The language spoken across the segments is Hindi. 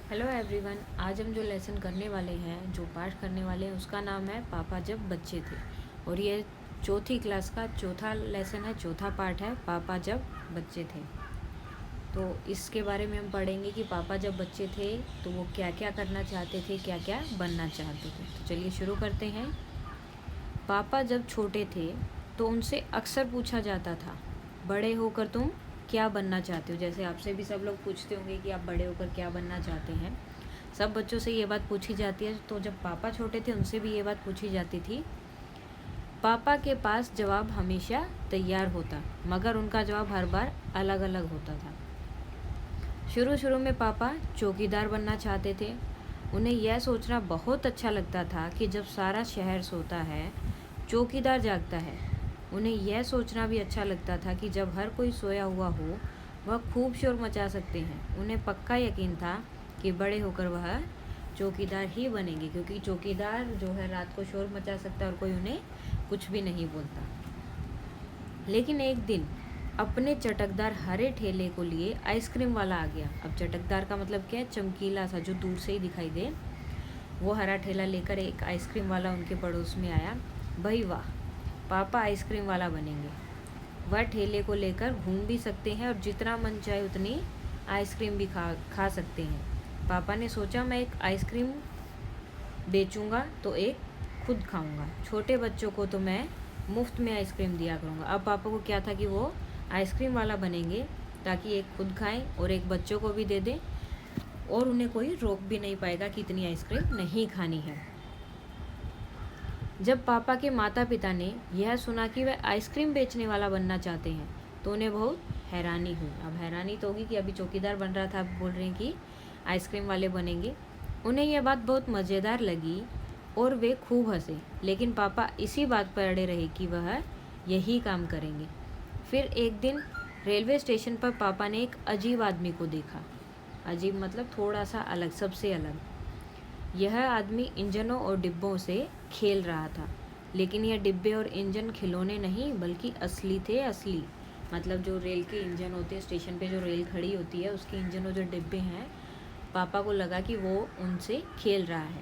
Hello everyone. आज हम जो लेसन करने वाले हैं, जो पाठ करने वाले हैं, उसका नाम है पापा जब बच्चे थे। और ये चौथी क्लास का चौथा लेसन है, चौथा पाठ है, पापा जब बच्चे थे। तो इसके बारे में हम पढ़ेंगे कि पापा जब बच्चे थे तो वो क्या क्या करना चाहते थे, क्या क्या बनना चाहते थे। तो चलिए शुरू करते हैं। पापा जब छोटे थे तो उनसे अक्सर पूछा जाता था, बड़े होकर तुम क्या बनना चाहते हो। जैसे आपसे भी सब लोग पूछते होंगे कि आप बड़े होकर क्या बनना चाहते हैं। सब बच्चों से ये बात पूछी जाती है। तो जब पापा छोटे थे उनसे भी ये बात पूछी जाती थी। पापा के पास जवाब हमेशा तैयार होता, मगर उनका जवाब हर बार अलग अलग होता था। शुरू शुरू में पापा चौकीदार बनना चाहते थे। उन्हें यह सोचना बहुत अच्छा लगता था कि जब सारा शहर सोता है, चौकीदार जागता है। उन्हें यह सोचना भी अच्छा लगता था कि जब हर कोई सोया हुआ हो, वह खूब शोर मचा सकते हैं। उन्हें पक्का यकीन था कि बड़े होकर वह चौकीदार ही बनेंगे, क्योंकि चौकीदार जो है रात को शोर मचा सकता है और कोई उन्हें कुछ भी नहीं बोलता। लेकिन एक दिन अपने चटकदार हरे ठेले को लिए आइसक्रीम वाला आ गया। अब चटकदार का मतलब क्या है? चमकीला सा, जो दूर से ही दिखाई दे। वो हरा ठेला लेकर एक आइसक्रीम वाला उनके पड़ोस में आया। भाई वाह, पापा आइसक्रीम वाला बनेंगे। वह ठेले को लेकर घूम भी सकते हैं और जितना मन चाहे उतनी आइसक्रीम भी खा सकते हैं। पापा ने सोचा, मैं एक आइसक्रीम बेचूंगा तो एक खुद खाऊंगा। छोटे बच्चों को तो मैं मुफ्त में आइसक्रीम दिया करूंगा। अब पापा को क्या था कि वो आइसक्रीम वाला बनेंगे, ताकि एक खुद खाएं और एक बच्चों को भी दे दें, और उन्हें कोई रोक भी नहीं पाएगा कि इतनी आइसक्रीम नहीं खानी है। जब पापा के माता पिता ने यह सुना कि वह आइसक्रीम बेचने वाला बनना चाहते हैं, तो उन्हें बहुत हैरानी हुई। अब हैरानी तो होगी कि अभी चौकीदार बन रहा था, अब बोल रहे हैं कि आइसक्रीम वाले बनेंगे। उन्हें यह बात बहुत मज़ेदार लगी और वे खूब हंसे। लेकिन पापा इसी बात पर अड़े रहे कि वह यही काम करेंगे। फिर एक दिन रेलवे स्टेशन पर पापा ने एक अजीब आदमी को देखा। अजीब मतलब थोड़ा सा अलग, सबसे अलग। यह आदमी इंजनों और डिब्बों से खेल रहा था। लेकिन यह डिब्बे और इंजन खिलौने नहीं, बल्कि असली थे। असली मतलब जो रेल के इंजन होते हैं, स्टेशन पे जो रेल खड़ी होती है उसके इंजन और जो डिब्बे हैं, पापा को लगा कि वो उनसे खेल रहा है।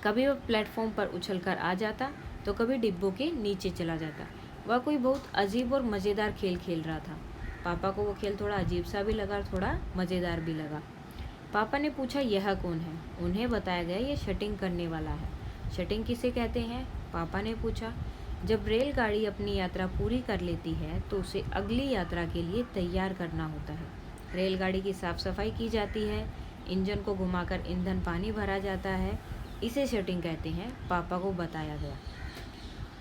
कभी वह प्लेटफॉर्म पर उछल कर आ जाता तो कभी डिब्बों के नीचे चला जाता। वह कोई बहुत अजीब और मज़ेदार खेल खेल रहा था। पापा को वो खेल थोड़ा अजीब सा भी लगा और थोड़ा मज़ेदार भी लगा। पापा ने पूछा, यह कौन है? उन्हें बताया गया, ये शटिंग करने वाला है। शटिंग किसे कहते हैं? पापा ने पूछा। जब रेलगाड़ी अपनी यात्रा पूरी कर लेती है तो उसे अगली यात्रा के लिए तैयार करना होता है। रेलगाड़ी की साफ सफाई की जाती है, इंजन को घुमाकर ईंधन पानी भरा जाता है। इसे शटिंग कहते हैं, पापा को बताया गया।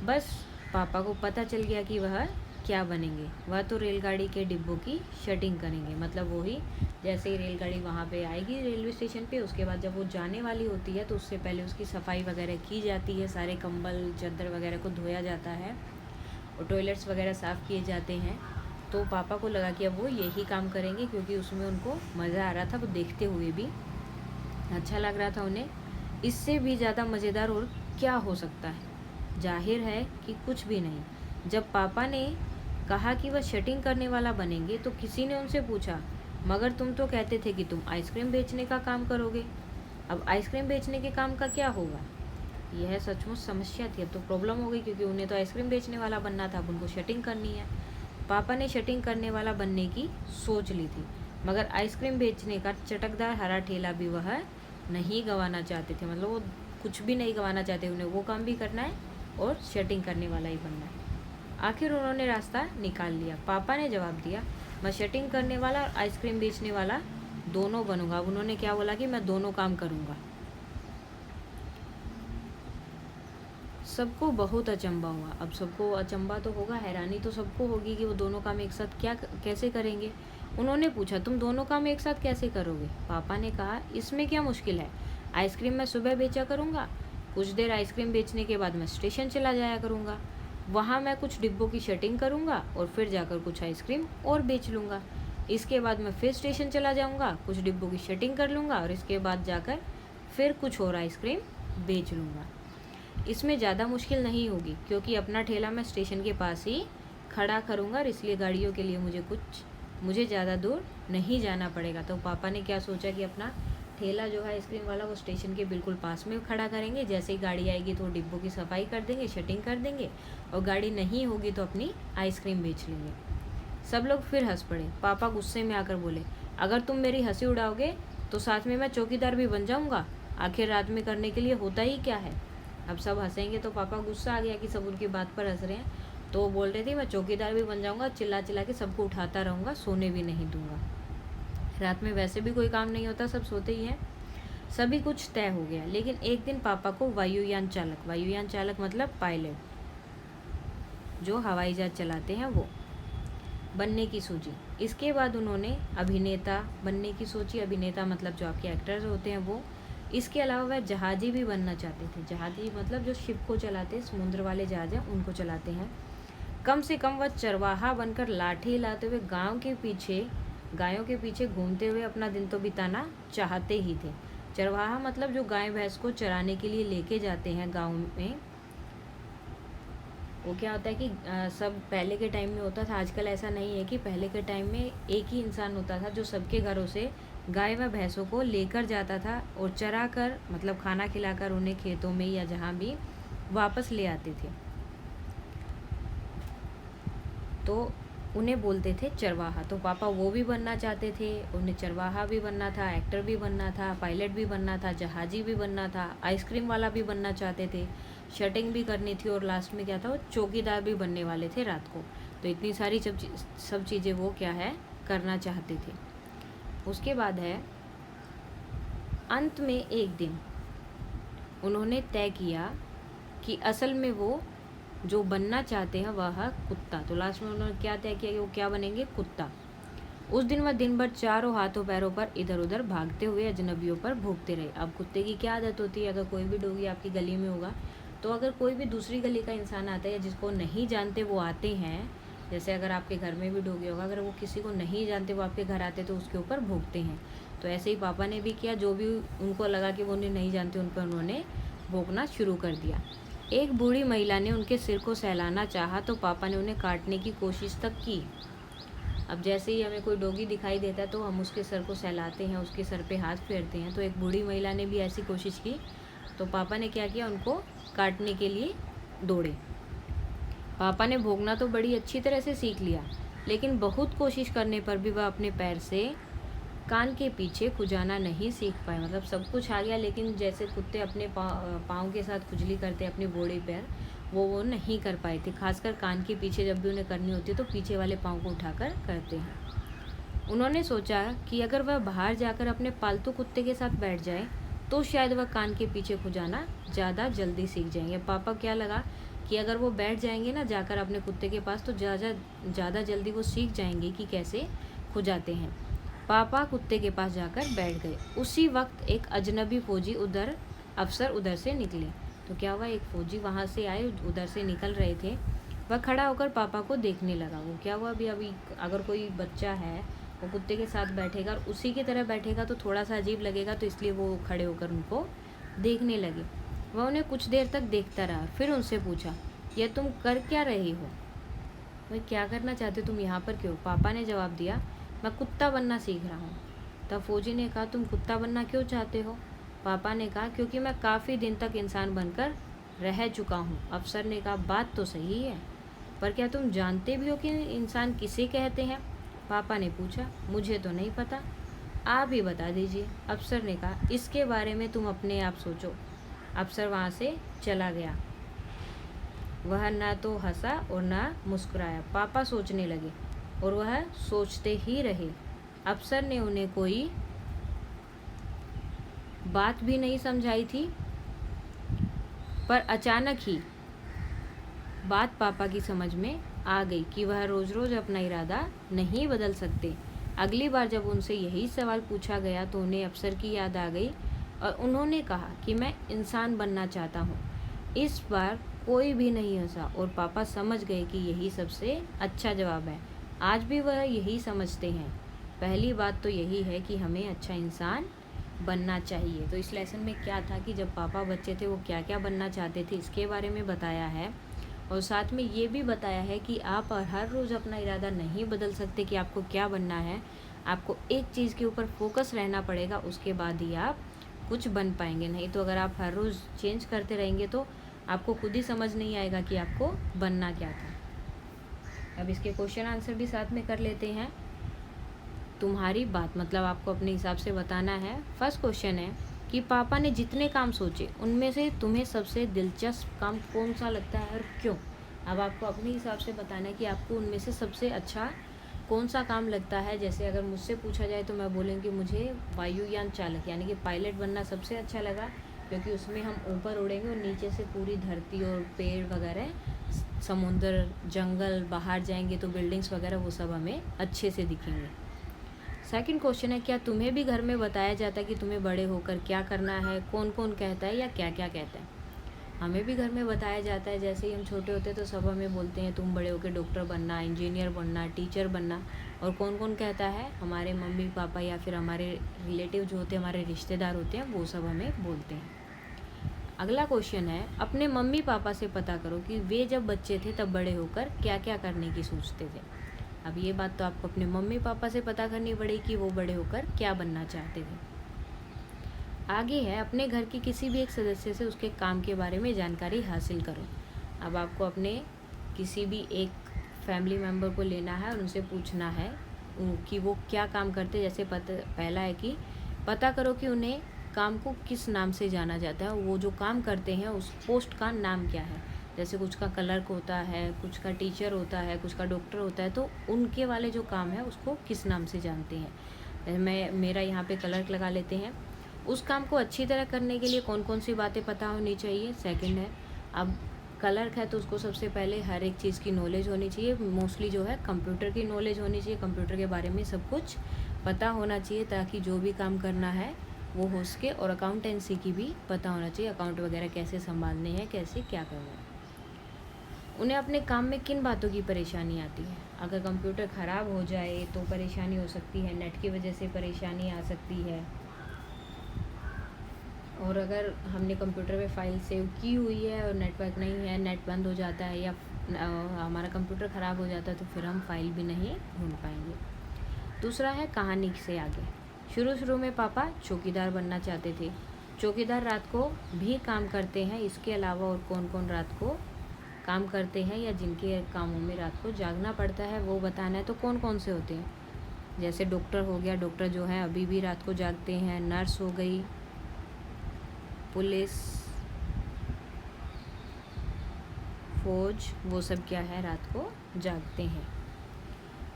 बस पापा को पता चल गया कि वह क्या बनेंगे। वह तो रेलगाड़ी के डिब्बों की शटिंग करेंगे। मतलब वही, जैसे ही रेलगाड़ी वहाँ पे आएगी रेलवे स्टेशन पे, उसके बाद जब वो जाने वाली होती है तो उससे पहले उसकी सफाई वगैरह की जाती है। सारे कंबल चादर वगैरह को धोया जाता है और टॉयलेट्स वगैरह साफ़ किए जाते हैं। तो पापा को लगा कि अब वो यही काम करेंगे, क्योंकि उसमें उनको मज़ा आ रहा था, वो देखते हुए भी अच्छा लग रहा था उन्हें। इससे भी ज़्यादा मज़ेदार और क्या हो सकता है? जाहिर है कि कुछ भी नहीं। जब पापा ने कहा कि वह शटिंग करने वाला बनेंगे तो किसी ने उनसे पूछा, मगर तुम तो कहते थे कि तुम आइसक्रीम बेचने का काम करोगे। अब आइसक्रीम बेचने के काम का क्या होगा? यह सचमुच समस्या थी। अब तो प्रॉब्लम हो गई, क्योंकि उन्हें तो आइसक्रीम बेचने वाला बनना था, अब उनको शटिंग करनी है। पापा ने शटिंग करने वाला बनने की सोच ली थी, मगर आइसक्रीम बेचने का चटकदार हरा ठेला भी वह नहीं गंवाना चाहते थे। मतलब वो कुछ भी नहीं गंवाना चाहते, उन्हें वो काम भी करना है और शटिंग करने वाला ही बनना है। आखिर उन्होंने रास्ता निकाल लिया। पापा ने जवाब दिया, मैं शटिंग करने वाला और आइसक्रीम बेचने वाला दोनों बनूंगा। अब उन्होंने क्या बोला कि मैं दोनों काम करूंगा। सबको बहुत अचंभा हुआ। अब सबको अचंभा तो होगा, हैरानी तो सबको होगी कि वो दोनों काम एक साथ कैसे करेंगे। उन्होंने पूछा, तुम दोनों काम एक साथ कैसे करोगे? पापा ने कहा, इसमें क्या मुश्किल है? आइसक्रीम मैं सुबह बेचा करूँगा, कुछ देर आइसक्रीम बेचने के बाद मैं स्टेशन चला जाया करूँगा। वहाँ मैं कुछ डिब्बों की शटिंग करूँगा और फिर जाकर कुछ आइसक्रीम और बेच लूँगा। इसके बाद मैं फिर स्टेशन चला जाऊँगा, कुछ डिब्बों की शटिंग कर लूँगा और इसके बाद जाकर फिर कुछ और आइसक्रीम बेच लूँगा। इसमें ज़्यादा मुश्किल नहीं होगी, क्योंकि अपना ठेला मैं स्टेशन के पास ही खड़ा करूँगा और इसलिए गाड़ियों के लिए मुझे ज़्यादा दूर नहीं जाना पड़ेगा। तो पापा ने क्या सोचा कि अपना ठेला जो है आइसक्रीम वाला वो स्टेशन के बिल्कुल पास में खड़ा करेंगे। जैसे ही गाड़ी आएगी तो डिब्बों की सफाई कर देंगे, शटिंग कर देंगे, और गाड़ी नहीं होगी तो अपनी आइसक्रीम बेच लेंगे। सब लोग फिर हंस पड़े। पापा गुस्से में आकर बोले, अगर तुम मेरी हंसी उड़ाओगे तो साथ में मैं चौकीदार भी बन जाऊंगा। आखिर रात में करने के लिए होता ही क्या है। अब सब हंसेंगे तो पापा गुस्सा आ गया कि सब उनकी बात पर हंस रहे हैं। तो वो बोल रहे थे, मैं चौकीदार भी बन जाऊंगा, चिल्ला चिल्ला के सबको उठाता रहूँगा, सोने भी नहीं दूंगा। रात में वैसे भी कोई काम नहीं होता, सब सोते ही हैं। सभी कुछ तय हो गया। लेकिन एक दिन पापा को वायुयान चालक मतलब पायलट, जो हवाई जहाज चलाते हैं, वो बनने की सोची। इसके बाद उन्होंने अभिनेता बनने की सोची। अभिनेता मतलब जो आपके एक्टर्स होते हैं वो। इसके अलावा वह जहाजी भी बनना चाहते थे। जहाजी मतलब जो शिप को चलाते, समुद्र वाले जहाज हैं उनको चलाते हैं। कम से कम वह चरवाहा बनकर लाठी हिलाते हुए गायों के पीछे घूमते हुए अपना दिन तो बिताना चाहते ही थे। चरवाहा मतलब जो गाय भैंस को चराने के लिए लेके जाते हैं गाँव में। वो क्या होता है कि सब पहले के टाइम में होता था, आजकल ऐसा नहीं है। कि पहले के टाइम में एक ही इंसान होता था जो सबके घरों से गाय व भैंसों को लेकर जाता था और चरा कर मतलब खाना खिलाकर उन्हें खेतों में या जहाँ भी वापस ले आते थे। तो उन्हें बोलते थे चरवाहा। तो पापा वो भी बनना चाहते थे, उन्हें चरवाहा भी बनना था, एक्टर भी बनना था, पायलट भी बनना था, जहाजी भी बनना था, आइसक्रीम वाला भी बनना चाहते थे, शटिंग भी करनी थी, और लास्ट में क्या था, वो चौकीदार भी बनने वाले थे रात को। तो इतनी सारी सब चीज़ें वो क्या है करना चाहते थे। उसके बाद है अंत में एक दिन उन्होंने तय किया कि असल में वो जो बनना चाहते हैं वह कुत्ता। तो लास्ट में उन्होंने क्या तय किया कि वो क्या बनेंगे, कुत्ता। उस दिन वह दिन भर चारों हाथों पैरों पर इधर उधर भागते हुए अजनबियों पर भौंकते रहे। अब कुत्ते की क्या आदत होती है, अगर कोई भी डॉगी आपकी गली में होगा तो अगर कोई भी दूसरी गली का इंसान आता है या जिसको नहीं जानते वो आते हैं, जैसे अगर आपके घर में भी डॉगी होगा, अगर वो किसी को नहीं जानते वो आपके घर आते तो उसके ऊपर भौंकते हैं। तो ऐसे ही पापा ने भी किया, जो भी उनको लगा कि वो उन्हें नहीं जानते उन पर उन्होंने भौंकना शुरू कर दिया। एक बूढ़ी महिला ने उनके सिर को सहलाना चाहा तो पापा ने उन्हें काटने की कोशिश तक की। अब जैसे ही हमें कोई डॉगी दिखाई देता है तो हम उसके सर को सहलाते हैं, उसके सर पे हाथ फेरते हैं। तो एक बूढ़ी महिला ने भी ऐसी कोशिश की तो पापा ने क्या किया, उनको काटने के लिए दौड़े। पापा ने भौंकना तो बड़ी अच्छी तरह से सीख लिया, लेकिन बहुत कोशिश करने पर भी वह अपने पैर से कान के पीछे खुजाना नहीं सीख पाए। मतलब सब कुछ आ गया, लेकिन जैसे कुत्ते अपने पाँव के साथ खुजली करते हैं अपनी बॉडी पैर, वो नहीं कर पाए थे। खासकर कान के पीछे जब भी उन्हें करनी होती है तो पीछे वाले पाँव को उठाकर करते हैं। उन्होंने सोचा कि अगर वह बाहर जाकर अपने पालतू कुत्ते के साथ बैठ जाए तो शायद वह कान के पीछे खुजाना ज़्यादा जल्दी सीख जाएंगे। पापा क्या लगा कि अगर वो बैठ जाएंगे ना जाकर अपने कुत्ते के पास तो ज़्यादा जल्दी वो सीख जाएंगे कि कैसे खुजाते हैं। पापा कुत्ते के पास जाकर बैठ गए। उसी वक्त एक अजनबी फौजी अफसर उधर से निकले। तो क्या हुआ, एक फौजी वहाँ से आए, उधर से निकल रहे थे। वह खड़ा होकर पापा को देखने लगा। वो क्या हुआ, अभी अगर कोई बच्चा है वो कुत्ते के साथ बैठेगा और उसी की तरह बैठेगा तो थोड़ा सा अजीब लगेगा, तो इसलिए वो खड़े होकर उनको देखने लगे। वह उन्हें कुछ देर तक देखता रहा, फिर उनसे पूछा, यह तुम कर क्या रही हो? वह क्या करना चाहते, तुम यहाँ पर क्यों? पापा ने जवाब दिया, मैं कुत्ता बनना सीख रहा हूँ। तब फौजी ने कहा, तुम कुत्ता बनना क्यों चाहते हो? पापा ने कहा, क्योंकि मैं काफ़ी दिन तक इंसान बनकर रह चुका हूँ। अफसर ने कहा, बात तो सही है, पर क्या तुम जानते भी हो कि इंसान किसे कहते हैं? पापा ने पूछा, मुझे तो नहीं पता, आप ही बता दीजिए। अफसर ने कहा, इसके बारे में तुम अपने आप सोचो। अफसर वहाँ से चला गया। वह ना तो हंसा और ना मुस्कुराया। पापा सोचने लगे और वह सोचते ही रहे। अफसर ने उन्हें कोई बात भी नहीं समझाई थी, पर अचानक ही बात पापा की समझ में आ गई कि वह रोज़ रोज़ अपना इरादा नहीं बदल सकते। अगली बार जब उनसे यही सवाल पूछा गया तो उन्हें अफसर की याद आ गई और उन्होंने कहा कि मैं इंसान बनना चाहता हूँ। इस बार कोई भी नहीं हंसा और पापा समझ गए कि यही सबसे अच्छा जवाब है। आज भी वह यही समझते हैं। पहली बात तो यही है कि हमें अच्छा इंसान बनना चाहिए। तो इस लेसन में क्या था कि जब पापा बच्चे थे वो क्या क्या बनना चाहते थे इसके बारे में बताया है, और साथ में ये भी बताया है कि आप हर रोज़ अपना इरादा नहीं बदल सकते कि आपको क्या बनना है। आपको एक चीज़ के ऊपर फोकस रहना पड़ेगा, उसके बाद ही आप कुछ बन पाएंगे। नहीं तो अगर आप हर रोज़ चेंज करते रहेंगे तो आपको खुद ही समझ नहीं आएगा कि आपको बनना क्या था। अब इसके क्वेश्चन आंसर भी साथ में कर लेते हैं। तुम्हारी बात मतलब आपको अपने हिसाब से बताना है। फर्स्ट क्वेश्चन है कि पापा ने जितने काम सोचे उनमें से तुम्हें सबसे दिलचस्प काम कौन सा लगता है और क्यों। अब आपको अपने हिसाब से बताना है कि आपको उनमें से सबसे अच्छा कौन सा काम लगता है। जैसे अगर मुझसे पूछा जाए तो मैं बोलूँगी मुझे वायुयान चालक यानी कि पायलट बनना सबसे अच्छा लगा, क्योंकि उसमें हम ऊपर उड़ेंगे और नीचे से पूरी धरती और पेड़ वगैरह, समुंदर, जंगल, बाहर जाएंगे तो बिल्डिंग्स वगैरह वो सब हमें अच्छे से दिखेंगे। सेकंड क्वेश्चन है, क्या तुम्हें भी घर में बताया जाता है कि तुम्हें बड़े होकर क्या करना है, कौन कौन कहता है या क्या क्या कहता है। हमें भी घर में बताया जाता है। जैसे ही हम छोटे होते हैं तो सब हमें बोलते हैं तुम बड़े होकर डॉक्टर बनना, इंजीनियर बनना, टीचर बनना। और कौन कौन कहता है, हमारे मम्मी पापा या फिर हमारे रिलेटिव जो होते हैं, हमारे रिश्तेदार होते हैं, वो सब हमें बोलते हैं। अगला क्वेश्चन है, अपने मम्मी पापा से पता करो कि वे जब बच्चे थे तब बड़े होकर क्या क्या करने की सोचते थे। अब ये बात तो आपको अपने मम्मी पापा से पता करनी पड़ेगी कि वो बड़े होकर क्या बनना चाहते थे। आगे है, अपने घर के किसी भी एक सदस्य से उसके काम के बारे में जानकारी हासिल करो। अब आपको अपने किसी भी एक फैमिली मेम्बर को लेना है और उनसे पूछना है कि वो क्या काम करते हैं। जैसे पहला है कि पता करो कि उन्हें काम को किस नाम से जाना जाता है, वो जो काम करते हैं उस पोस्ट का नाम क्या है। जैसे कुछ का क्लर्क होता है, कुछ का टीचर होता है, कुछ का डॉक्टर होता है, तो उनके वाले जो काम है उसको किस नाम से जानते हैं। मेरा यहाँ पे क्लर्क लगा लेते हैं। उस काम को अच्छी तरह करने के लिए कौन कौन सी बातें पता होनी चाहिए। सेकंड है, अब क्लर्क है तो उसको सबसे पहले हर एक चीज़ की नॉलेज होनी चाहिए। मोस्टली जो है कंप्यूटर की नॉलेज होनी चाहिए, कंप्यूटर के बारे में सब कुछ पता होना चाहिए ताकि जो भी काम करना है वो हो सके। और अकाउंटेंसी की भी पता होना चाहिए, अकाउंट वगैरह कैसे संभालने हैं, कैसे क्या करना है। उन्हें अपने काम में किन बातों की परेशानी आती है। अगर कंप्यूटर ख़राब हो जाए तो परेशानी हो सकती है, नेट की वजह से परेशानी आ सकती है। और अगर हमने कंप्यूटर में फ़ाइल सेव की हुई है और नेटवर्क नहीं है, नेट बंद हो जाता है या हमारा कंप्यूटर ख़राब हो जाता है तो फिर हम फाइल भी नहीं ढूंढ पाएंगे। दूसरा है कहानी से आगे। शुरू में पापा चौकीदार बनना चाहते थे। चौकीदार रात को भी काम करते हैं, इसके अलावा और कौन कौन रात को काम करते हैं या जिनके कामों में रात को जागना पड़ता है वो बताना है। तो कौन कौन से होते हैं, जैसे डॉक्टर हो गया, डॉक्टर जो है अभी भी रात को जागते हैं। नर्स हो गई, पुलिस, फौज, वो सब क्या है रात को जागते हैं।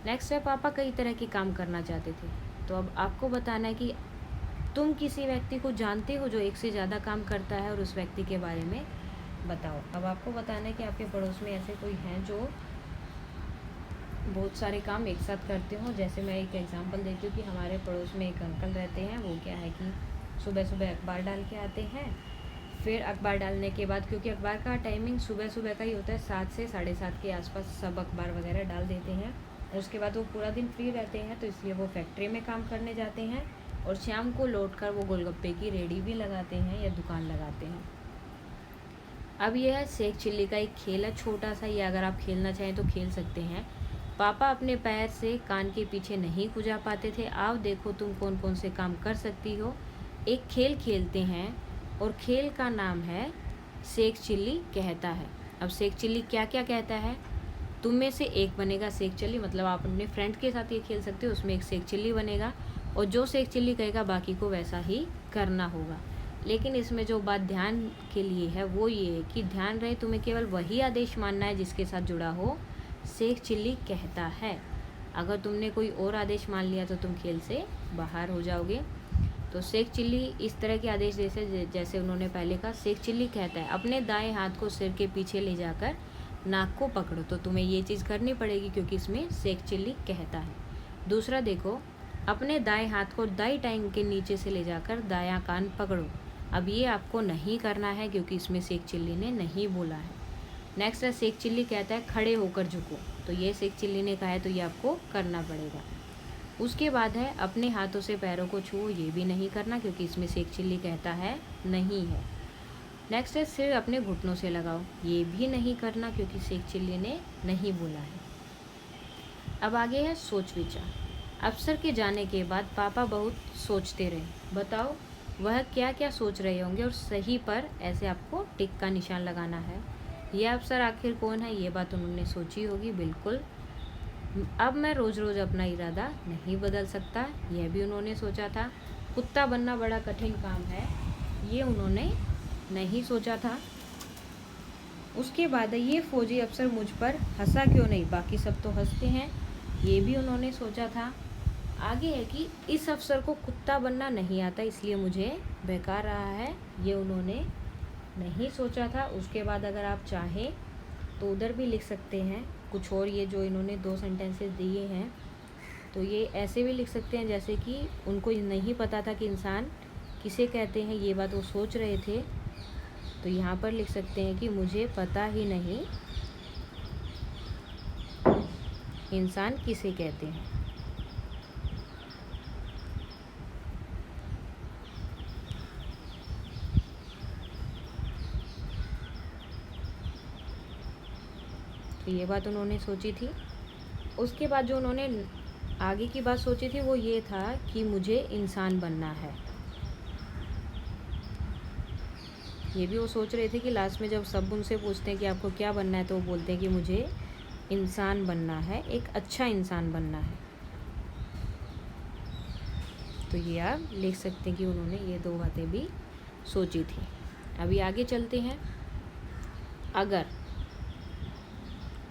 नेक्स्ट है, पापा कई तरह के काम करना चाहते थे। तो अब आपको बताना है कि तुम किसी व्यक्ति को जानते हो जो एक से ज़्यादा काम करता है और उस व्यक्ति के बारे में बताओ। अब आपको बताना है कि आपके पड़ोस में ऐसे कोई हैं जो बहुत सारे काम एक साथ करते हो। जैसे मैं एक एग्जांपल देती हूँ कि हमारे पड़ोस में एक अंकल रहते हैं। वो क्या है कि सुबह सुबह अखबार डाल के आते हैं। फिर अखबार डालने के बाद, क्योंकि अखबार का टाइमिंग सुबह सुबह का ही होता है, 7 से 7:30 के आसपास सब अखबार वगैरह डाल देते हैं। उसके बाद वो पूरा दिन फ्री रहते हैं, तो इसलिए वो फैक्ट्री में काम करने जाते हैं और शाम को लौट कर वो गोलगप्पे की रेडी भी लगाते हैं या दुकान लगाते हैं। अब यह है सेक चिल्ली का एक खेल है छोटा सा, ये अगर आप खेलना चाहें तो खेल सकते हैं। पापा अपने पैर से कान के पीछे नहीं खुजा पाते थे। आओ देखो तुम कौन कौन से काम कर सकती हो। एक खेल खेलते हैं और खेल का नाम है सेक चिल्ली कहता है। अब सेक चिल्ली क्या क्या कहता है, तुम में से एक बनेगा सेक चिल्ली, मतलब आप अपने फ्रेंड के साथ ये खेल सकते हो, उसमें एक सेक चिल्ली बनेगा और जो सेक चिल्ली कहेगा बाकी को वैसा ही करना होगा। लेकिन इसमें जो बात ध्यान के लिए है वो ये है कि ध्यान रहे तुम्हें केवल वही आदेश मानना है जिसके साथ जुड़ा हो सेक चिल्ली कहता है। अगर तुमने कोई और आदेश मान लिया तो तुम खेल से बाहर हो जाओगे। तो सेक चिल्ली इस तरह के आदेश जैसे उन्होंने पहले कहा, सेक चिल्ली कहता है अपने दाएं हाथ को सिर के पीछे ले जाकर नाक को पकड़ो। तो तुम्हें ये चीज़ करनी पड़ेगी क्योंकि इसमें सेक चिल्ली कहता है। दूसरा देखो, अपने दाएं हाथ को दाई टांग के नीचे से ले जाकर दायां कान पकड़ो। अब ये आपको नहीं करना है क्योंकि इसमें सेक चिल्ली ने नहीं बोला है। नेक्स्ट है, सेक चिल्ली कहता है खड़े होकर झुको। तो ये सेक चिल्ली ने कहा है तो ये आपको करना पड़ेगा। उसके बाद है, अपने हाथों से पैरों को छुओ। ये भी नहीं करना क्योंकि इसमें सेक चिल्ली कहता है नहीं है। नेक्स्ट है, सिर अपने घुटनों से लगाओ। ये भी नहीं करना क्योंकि सेक चिल्ली ने नहीं बोला है। अब आगे है सोच विचार। अफसर के जाने के बाद पापा बहुत सोचते रहे। बताओ वह क्या क्या सोच रहे होंगे, और सही पर ऐसे आपको टिक का निशान लगाना है। यह अफसर आखिर कौन है, ये बात उन्होंने सोची होगी बिल्कुल। अब मैं रोज़ रोज़ अपना इरादा नहीं बदल सकता, यह भी उन्होंने सोचा था। कुत्ता बनना बड़ा कठिन काम है, ये उन्होंने नहीं सोचा था। उसके बाद ये फौजी अफसर मुझ पर हंसा क्यों नहीं, बाकी सब तो हंसते हैं, ये भी उन्होंने सोचा था। आगे है कि इस अफसर को कुत्ता बनना नहीं आता इसलिए मुझे बेकार रहा है, ये उन्होंने नहीं सोचा था। उसके बाद अगर आप चाहें तो उधर भी लिख सकते हैं कुछ और, ये जो इन्होंने 2 सेंटेंसेस दिए हैं तो ये ऐसे भी लिख सकते हैं जैसे कि उनको नहीं पता था कि इंसान किसे कहते हैं, ये बात वो सोच रहे थे। तो यहाँ पर लिख सकते हैं कि मुझे पता ही नहीं इंसान किसे कहते हैं। तो ये बात उन्होंने सोची थी। उसके बाद जो उन्होंने आगे की बात सोची थी वो ये था कि मुझे इंसान बनना है। ये भी वो सोच रहे थे कि लास्ट में जब सब उनसे पूछते हैं कि आपको क्या बनना है तो वो बोलते हैं कि मुझे इंसान बनना है, एक अच्छा इंसान बनना है। तो ये आप लिख सकते हैं कि उन्होंने ये 2 बातें भी सोची थी। अभी आगे चलते हैं। अगर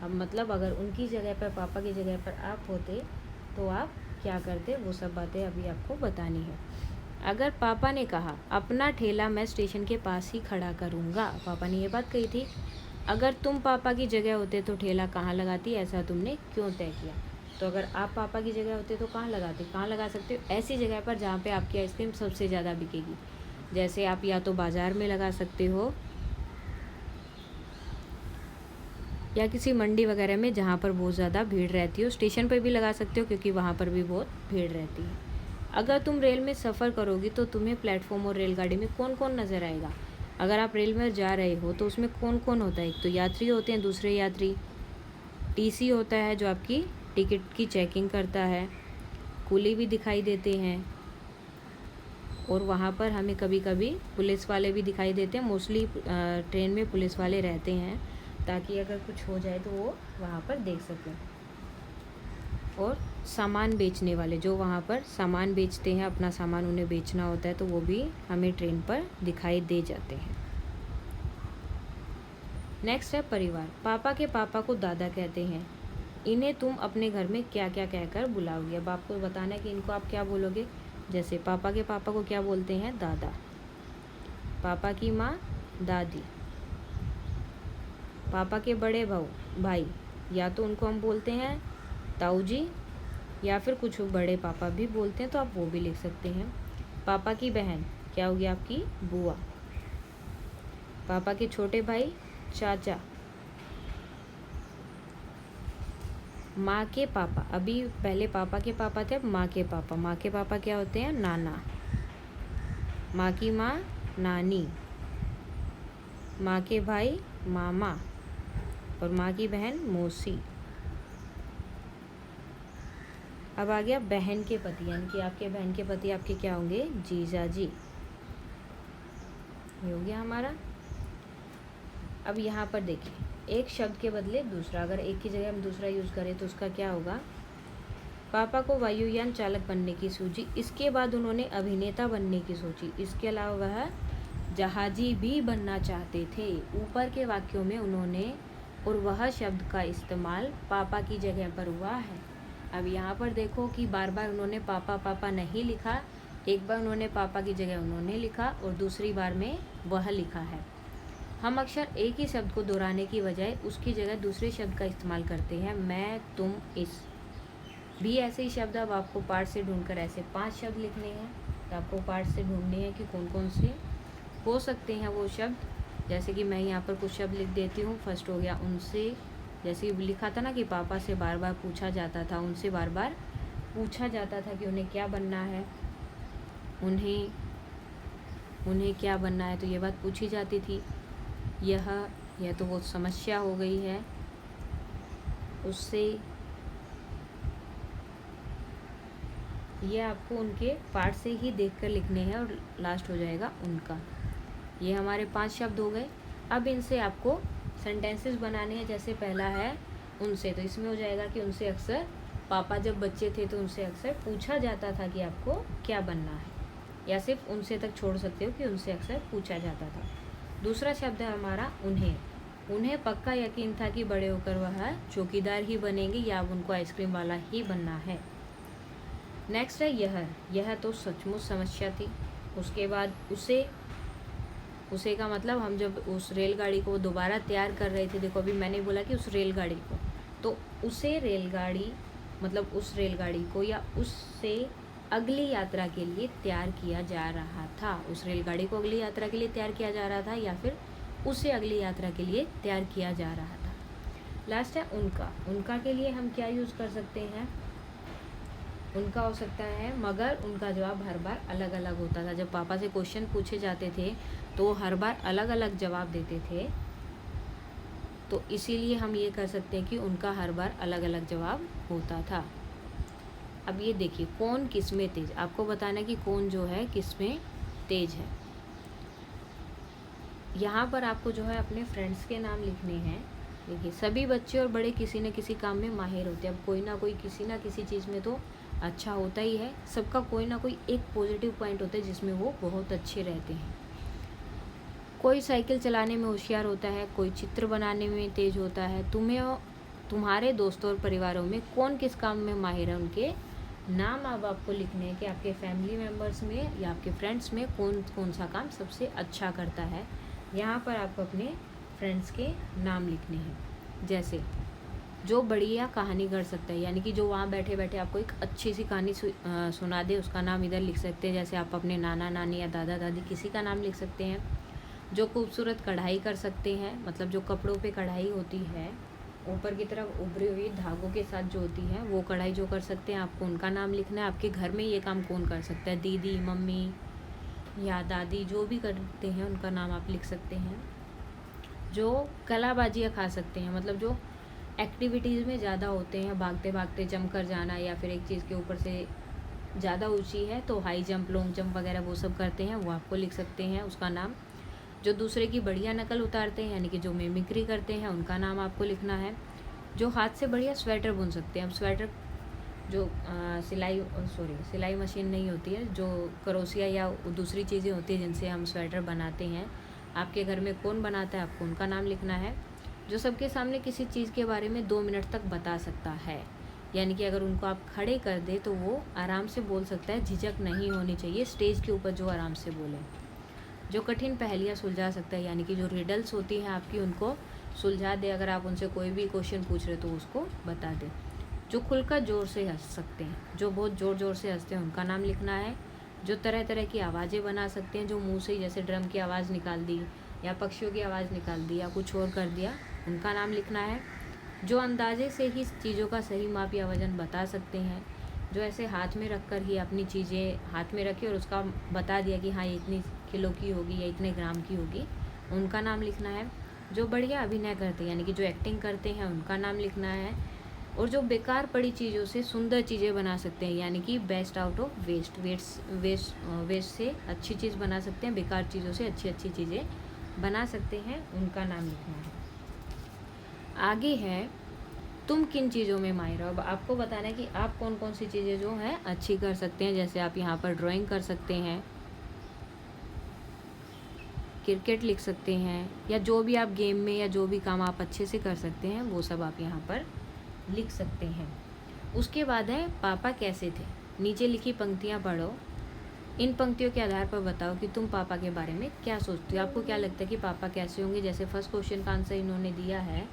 अब मतलब अगर उनकी जगह पर, पापा की जगह पर आप होते तो आप क्या करते, वो सब बातें अभी आपको बतानी है। अगर पापा ने कहा अपना ठेला मैं स्टेशन के पास ही खड़ा करूँगा, पापा ने ये बात कही थी। अगर तुम पापा की जगह होते तो ठेला कहाँ लगाती, ऐसा तुमने क्यों तय किया। तो अगर आप पापा की जगह होते तो कहाँ लगाते, कहाँ लगा सकते हो, ऐसी जगह पर जहाँ पे आपकी आइसक्रीम सबसे ज़्यादा बिकेगी। जैसे आप या तो बाज़ार में लगा सकते हो या किसी मंडी वगैरह में जहाँ पर बहुत ज़्यादा भीड़ रहती हो। स्टेशन पर भी लगा सकते हो क्योंकि वहाँ पर भी बहुत भीड़ रहती है। अगर तुम रेल में सफ़र करोगी तो तुम्हें प्लेटफॉर्म और रेलगाड़ी में कौन कौन नज़र आएगा। अगर आप रेल में जा रहे हो तो उसमें कौन कौन होता है, एक तो यात्री होते हैं, दूसरे यात्री, टीसी होता है जो आपकी टिकट की चेकिंग करता है, कुली भी दिखाई देते हैं, और वहाँ पर हमें कभी कभी पुलिस वाले भी दिखाई देते हैं। मोस्टली ट्रेन में पुलिस वाले रहते हैं ताकि अगर कुछ हो जाए तो वो वहाँ पर देख सकें। और सामान बेचने वाले जो वहाँ पर सामान बेचते हैं, अपना सामान उन्हें बेचना होता है तो वो भी हमें ट्रेन पर दिखाई दे जाते हैं। नेक्स्ट है परिवार। पापा के पापा को दादा कहते हैं। इन्हें तुम अपने घर में क्या क्या कहकर बुलाओगे। अब आपको बताना है कि इनको आप क्या बोलोगे। जैसे पापा के पापा को क्या बोलते हैं, दादा। पापा की माँ दादी। पापा के बड़े भाई या तो उनको हम बोलते हैं ताऊ जी, या फिर कुछ बड़े पापा भी बोलते हैं तो आप वो भी लिख सकते हैं। पापा की बहन क्या होगी, आपकी बुआ। पापा के छोटे भाई चाचा। माँ के पापा, अभी पहले पापा के पापा थे, अब माँ के पापा। माँ के पापा क्या होते हैं, नाना। माँ की माँ नानी। माँ के भाई मामा, और माँ की बहन मौसी। अब आ गया बहन के पति, यानी कि आपके बहन के पति आपके क्या होंगे, जीजा जी। ये हो गया हमारा। अब यहाँ पर देखिए, एक शब्द के बदले दूसरा, अगर एक की जगह हम दूसरा यूज़ करें तो उसका क्या होगा। पापा को वायुयान चालक बनने की सूझी, इसके बाद उन्होंने अभिनेता बनने की सोची, इसके अलावा वह जहाजी भी बनना चाहते थे। ऊपर के वाक्यों में उन्होंने और वह शब्द का इस्तेमाल पापा की जगह पर हुआ है। अब यहाँ पर देखो कि बार बार उन्होंने पापा पापा नहीं लिखा, एक बार उन्होंने पापा की जगह उन्होंने लिखा और दूसरी बार में वह लिखा है। हम अक्सर एक ही शब्द को दोहराने की बजाय उसकी जगह दूसरे शब्द का इस्तेमाल करते हैं। मैं, तुम, इस भी ऐसे ही शब्द। अब आपको पार्ट से ढूंढकर ऐसे 5 शब्द लिखने हैं, तो आपको पार्ट से ढूंढने हैं कि कौन कौन से हो सकते हैं वो शब्द। जैसे कि मैं यहाँ पर कुछ शब्द लिख देती हूँ। फर्स्ट हो गया उनसे, जैसे लिखा था ना कि पापा से बार बार पूछा जाता था, उनसे बार बार पूछा जाता था कि उन्हें क्या बनना है, उन्हें क्या बनना है, तो ये बात पूछी जाती थी। यह तो वो समस्या हो गई है। उससे ये आपको उनके पार्ट से ही देखकर लिखने हैं और लास्ट हो जाएगा उनका। ये हमारे 5 शब्द हो गए। अब इनसे आपको सेंटेंसेस बनाने हैं। जैसे पहला है उनसे, तो इसमें हो जाएगा कि उनसे अक्सर, पापा जब बच्चे थे तो उनसे अक्सर पूछा जाता था कि आपको क्या बनना है, या सिर्फ उनसे तक छोड़ सकते हो कि उनसे अक्सर पूछा जाता था। दूसरा शब्द है हमारा उन्हें। उन्हें पक्का यकीन था कि बड़े होकर वह चौकीदार ही बनेंगे या अब उनको आइसक्रीम वाला ही बनना है। नेक्स्ट है यह तो सचमुच समस्या थी। उसके बाद उसे का मतलब हम जब उस रेलगाड़ी को दोबारा तैयार कर रहे थे, देखो अभी मैंने बोला कि उस रेलगाड़ी को, तो उसे रेलगाड़ी मतलब उस रेलगाड़ी को या उससे अगली यात्रा के लिए तैयार किया जा रहा था। उस रेलगाड़ी को अगली यात्रा के लिए तैयार किया जा रहा था या फिर उसे अगली यात्रा के लिए तैयार किया जा रहा था। लास्ट है उनका के लिए हम क्या यूज़ कर सकते हैं? उनका हो सकता है मगर उनका जवाब हर बार अलग अलग होता था। जब पापा से क्वेश्चन पूछे जाते थे तो वो हर बार अलग अलग जवाब देते थे, तो इसीलिए हम ये कर सकते हैं कि उनका हर बार अलग अलग जवाब होता था। अब ये देखिए कौन किस में तेज, आपको बताना है कि कौन जो है किस में तेज है। यहाँ पर आपको जो है अपने फ्रेंड्स के नाम लिखने हैं। देखिए सभी बच्चे और बड़े किसी न किसी काम में माहिर होते हैं। अब कोई ना कोई किसी ना किसी चीज़ में तो अच्छा होता ही है। सबका कोई ना कोई एक पॉजिटिव पॉइंट होता है जिसमें वो बहुत अच्छे रहते हैं। कोई साइकिल चलाने में होशियार होता है, कोई चित्र बनाने में तेज होता है। तुम्हारे दोस्तों और परिवारों में कौन किस काम में माहिर है, उनके नाम अब आपको लिखने हैं कि आपके फैमिली मेम्बर्स में या आपके फ्रेंड्स में कौन कौन सा काम सबसे अच्छा करता है। यहाँ पर आपको अपने फ्रेंड्स के नाम लिखने हैं। जैसे जो बढ़िया कहानी कर सकता है, यानी कि जो वहाँ बैठे बैठे आपको एक अच्छी सी कहानी सुना दे, उसका नाम इधर लिख सकते हैं। जैसे आप अपने नाना नानी या दादा दादी किसी का नाम लिख सकते हैं। जो खूबसूरत कढ़ाई कर सकते हैं, मतलब जो कपड़ों पे कढ़ाई होती है ऊपर की तरफ उभरी हुई धागों के साथ जो होती है, वो कढ़ाई जो कर सकते हैं, आपको उनका नाम लिखना है। आपके घर में ये काम कौन कर सकता है, दीदी मम्मी या दादी जो भी करते हैं उनका नाम आप लिख सकते हैं। जो कलाबाजियाँ खा सकते हैं, मतलब जो एक्टिविटीज़ में ज़्यादा होते हैं, भागते भागते जंप कर जाना या फिर एक चीज़ के ऊपर से ज़्यादा ऊंची है तो हाई जंप लॉन्ग जंप वगैरह वो सब करते हैं, वो आपको लिख सकते हैं उसका नाम। जो दूसरे की बढ़िया नकल उतारते हैं, यानी कि जो मिमिक्री करते हैं, उनका नाम आपको लिखना है। जो हाथ से बढ़िया स्वेटर बुन सकते हैं, अब स्वेटर जो सिलाई मशीन नहीं होती है, जो करोसिया या दूसरी चीज़ें होती हैं जिनसे हम स्वेटर बनाते हैं, आपके घर में कौन बनाता है, आपको उनका नाम लिखना है। जो सबके सामने किसी चीज़ के बारे में 2 मिनट तक बता सकता है, यानी कि अगर उनको आप खड़े कर दे तो वो आराम से बोल सकता है, झिझक नहीं होनी चाहिए, स्टेज के ऊपर जो आराम से बोले। जो कठिन पहेलियाँ सुलझा सकता है, यानी कि जो रिडल्स होती हैं आपकी उनको सुलझा दे, अगर आप उनसे कोई भी क्वेश्चन पूछ रहे तो उसको बता दें। जो खुलकर ज़ोर से हंस सकते हैं, जो बहुत ज़ोर ज़ोर से हंसते हैं, उनका नाम लिखना है। जो तरह तरह की आवाज़ें बना सकते हैं, जो मुंह से जैसे ड्रम की आवाज़ निकाल दी या पक्षियों की आवाज़ निकाल दी या कुछ और कर दिया, उनका नाम लिखना है। जो अंदाजे से ही चीज़ों का सही माप या वज़न बता सकते हैं, जो ऐसे हाथ में रख कर ही अपनी चीज़ें हाथ में रखी और उसका बता दिया कि हाँ ये इतनी किलो की होगी या इतने ग्राम की होगी, उनका नाम लिखना है। जो बढ़िया अभिनय करते हैं, यानी कि जो एक्टिंग करते हैं, उनका नाम लिखना है। और जो बेकार पड़ी चीज़ों से सुंदर चीज़ें बना सकते हैं, यानी कि बेस्ट आउट ऑफ वेस्ट से अच्छी चीज़ बना सकते हैं, बेकार चीज़ों से अच्छी अच्छी चीज़ें बना सकते हैं, उनका नाम लिखना है। आगे है तुम किन चीज़ों में माहिर हो। अब आपको बताना है कि आप कौन कौन सी चीज़ें जो हैं अच्छी कर सकते हैं। जैसे आप यहाँ पर ड्राइंग कर सकते हैं, क्रिकेट लिख सकते हैं, या जो भी आप गेम में या जो भी काम आप अच्छे से कर सकते हैं वो सब आप यहाँ पर लिख सकते हैं। उसके बाद है पापा कैसे थे। नीचे लिखी पंक्तियाँ पढ़ो। इन पंक्तियों के आधार पर बताओ कि तुम पापा के बारे में क्या सोचते हो। आपको क्या लगता है कि पापा कैसे होंगे। जैसे फर्स्ट क्वेश्चन का आंसर इन्होंने दिया है,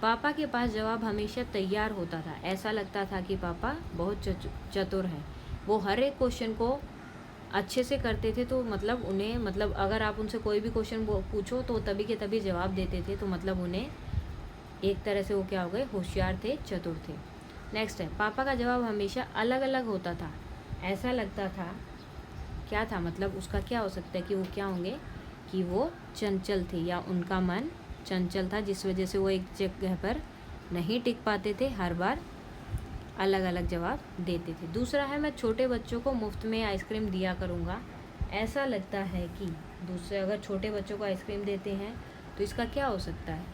पापा के पास जवाब हमेशा तैयार होता था। ऐसा लगता था कि पापा बहुत चतुर हैं। वो हर एक क्वेश्चन को अच्छे से करते थे, तो मतलब उन्हें, मतलब अगर आप उनसे कोई भी क्वेश्चन पूछो तो तभी के तभी जवाब देते थे, तो मतलब उन्हें एक तरह से वो क्या हो गए, होशियार थे, चतुर थे। नेक्स्ट है, पापा का जवाब हमेशा अलग अलग होता था। ऐसा लगता था, क्या था, मतलब उसका क्या हो सकता है कि वो क्या होंगे, कि वो चंचल थे या उनका मन चंचल था, जिस वजह से वो एक जगह पर नहीं टिक पाते थे, हर बार अलग अलग जवाब देते थे। दूसरा है, मैं छोटे बच्चों को मुफ्त में आइसक्रीम दिया करूँगा। ऐसा लगता है कि दूसरे अगर छोटे बच्चों को आइसक्रीम देते हैं तो इसका क्या हो सकता है?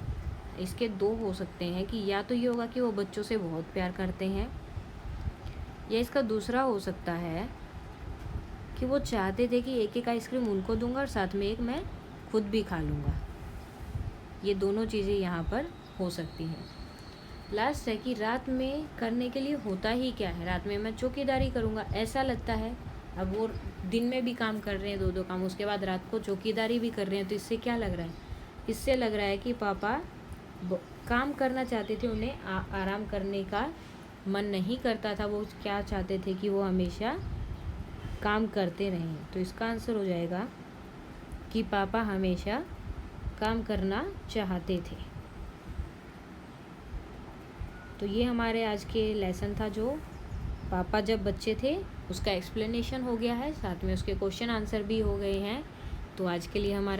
इसके दो हो सकते हैं कि या तो ये होगा कि वो बच्चों से बहुत प्यार करते हैं, या इसका दूसरा हो सकता है कि वो चाहते थे कि एक एक आइसक्रीम उनको दूंगा और साथ में एक मैं खुद भी खा लूँगा। ये दोनों चीज़ें यहाँ पर हो सकती हैं। लास्ट है कि रात में करने के लिए होता ही क्या है? रात में मैं चौकीदारी करूँगा। ऐसा लगता है, अब वो दिन में भी काम कर रहे हैं, दो काम, उसके बाद रात को चौकीदारी भी कर रहे हैं, तो इससे क्या लग रहा है? इससे लग रहा है कि पापा काम करना चाहते थे, उन्हें आराम करने का मन नहीं करता था। वो क्या चाहते थे कि वो हमेशा काम करते रहें। तो इसका आंसर हो जाएगा कि पापा हमेशा काम करना चाहते थे। तो ये हमारे आज के लेसन था, जो पापा जब बच्चे थे उसका एक्सप्लेनेशन हो गया है, साथ में उसके क्वेश्चन आंसर भी हो गए हैं। तो आज के लिए हमारा